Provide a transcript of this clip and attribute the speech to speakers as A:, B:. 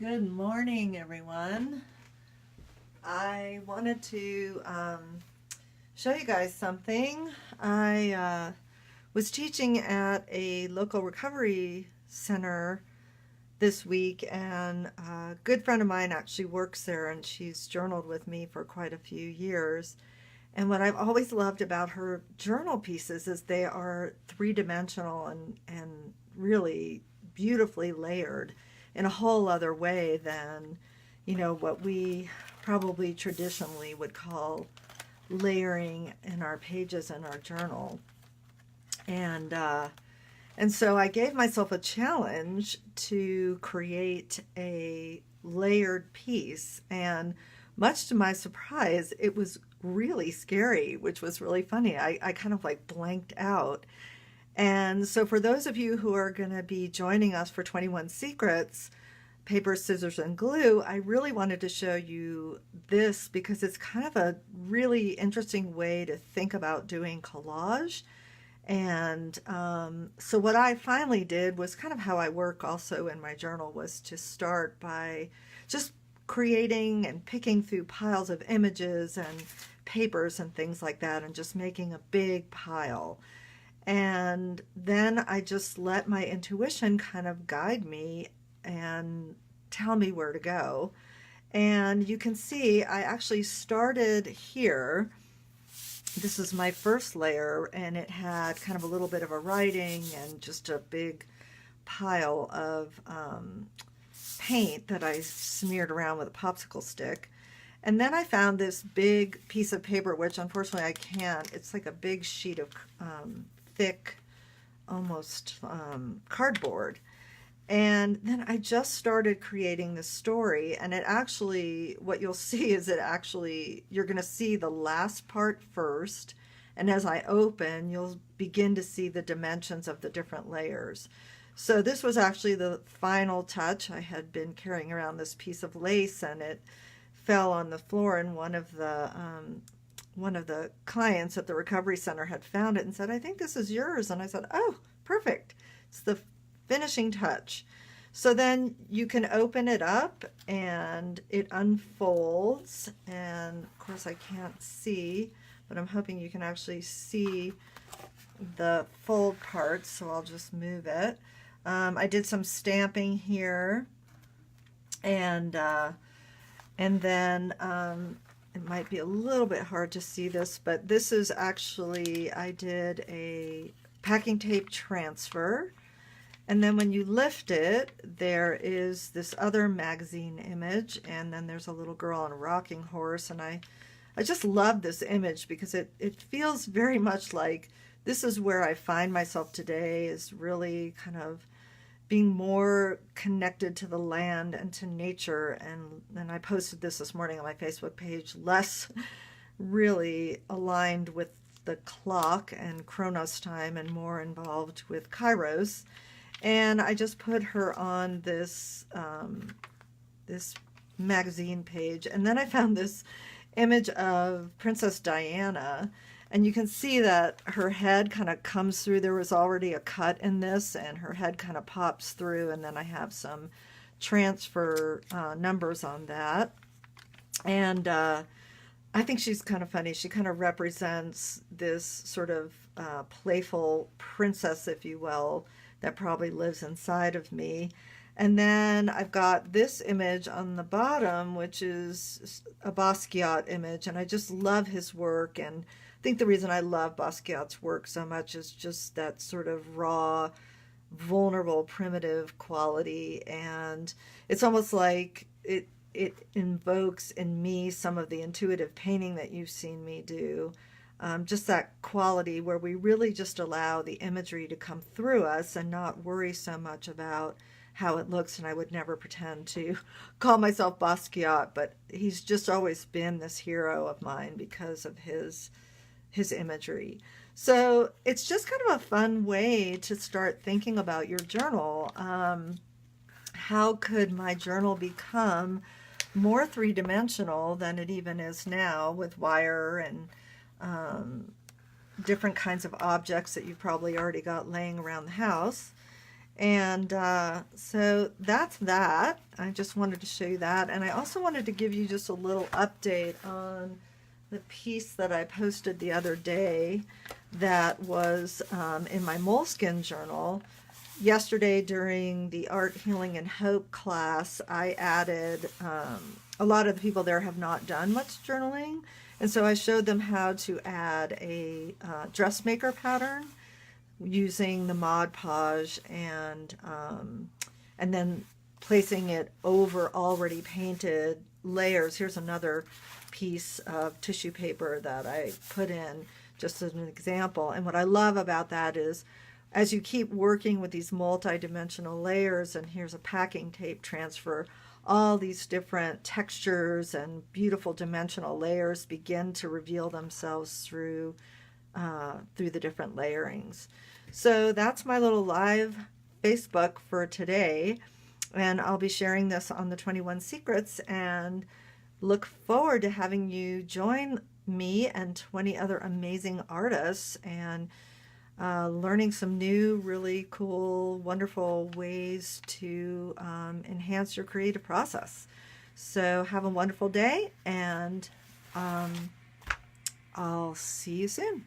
A: Good morning, everyone. I wanted to show you guys something. I was teaching at a local recovery center this week, and a good friend of mine actually works there, and she's journaled with me for quite a few years. And what I've always loved about her journal pieces is they are three-dimensional and really beautifully layered in a whole other way than, what we probably traditionally would call layering in our pages in our journal. And so I gave myself a challenge to create a layered piece, and much to my surprise, it was really scary, which was really funny. I kind of like blanked out. And so for those of you who are going to be joining us for 21 Secrets, Paper, Scissors, and Glue, I really wanted to show you this because it's kind of a really interesting way to think about doing collage. And so what I finally did was kind of how I work also in my journal, was to start by just creating and picking through piles of images and papers and things like that, and just making a big pile. And then I just let my intuition kind of guide me and tell me where to go. And you can see I actually started here. This is my first layer, and it had kind of a little bit of a writing and just a big pile of paint that I smeared around with a popsicle stick. And then I found this big piece of paper, which unfortunately I can't. It's like a big sheet of thick, almost cardboard. And then I just started creating the story, and it actually, what you'll see is you're going to see the last part first, and as I open, you'll begin to see the dimensions of the different layers. So this was actually the final touch. I had been carrying around this piece of lace, and it fell on the floor, and one of the clients at the recovery center had found it and said, "I think this is yours." And I said, "Oh, perfect. It's the finishing touch." So then you can open it up and it unfolds, and of course I can't see, but I'm hoping you can actually see the fold part, so I'll just move it. I did some stamping here, and then it might be a little bit hard to see this, but this is actually, I did a packing tape transfer. And then when you lift it, there is this other magazine image, and then there's a little girl on a rocking horse. And I just love this image because it feels very much like this is where I find myself today, is really kind of being more connected to the land and to nature. And I posted this morning on my Facebook page, less really aligned with the clock and Chronos time and more involved with Kairos. And I just put her on this this magazine page, and then I found this image of Princess Diana, and you can see that her head kind of comes through. There was already a cut in this, and her head kind of pops through, and then I have some transfer numbers on that. And I think she's kind of funny. She kind of represents this sort of playful princess, if you will, that probably lives inside of me. And then I've got this image on the bottom, which is a Basquiat image, and I just love his work. And I think the reason I love Basquiat's work so much is just that sort of raw, vulnerable, primitive quality. And it's almost like it invokes in me some of the intuitive painting that you've seen me do. Just that quality where we really just allow the imagery to come through us and not worry so much about how it looks. And I would never pretend to call myself Basquiat, but he's just always been this hero of mine because of his imagery. So it's just kind of a fun way to start thinking about your journal. How could my journal become more three-dimensional than it even is now, with wire and different kinds of objects that you've probably already got laying around the house? And so that's that. I just wanted to show you that. And I also wanted to give you just a little update on the piece that I posted the other day that was in my moleskin journal. Yesterday during the Art, Healing, and Hope class, I added, a lot of the people there have not done much journaling. And so I showed them how to add a dressmaker pattern using the Mod Podge and then placing it over already painted layers. Here's another piece of tissue paper that I put in just as an example. And what I love about that is as you keep working with these multi-dimensional layers, and here's a packing tape transfer, all these different textures and beautiful dimensional layers begin to reveal themselves through the different layerings. So that's my little live Facebook for today, and I'll be sharing this on the 21 Secrets, and look forward to having you join me and 20 other amazing artists and learning some new, really cool, wonderful ways to enhance your creative process. So have a wonderful day, and I'll see you soon.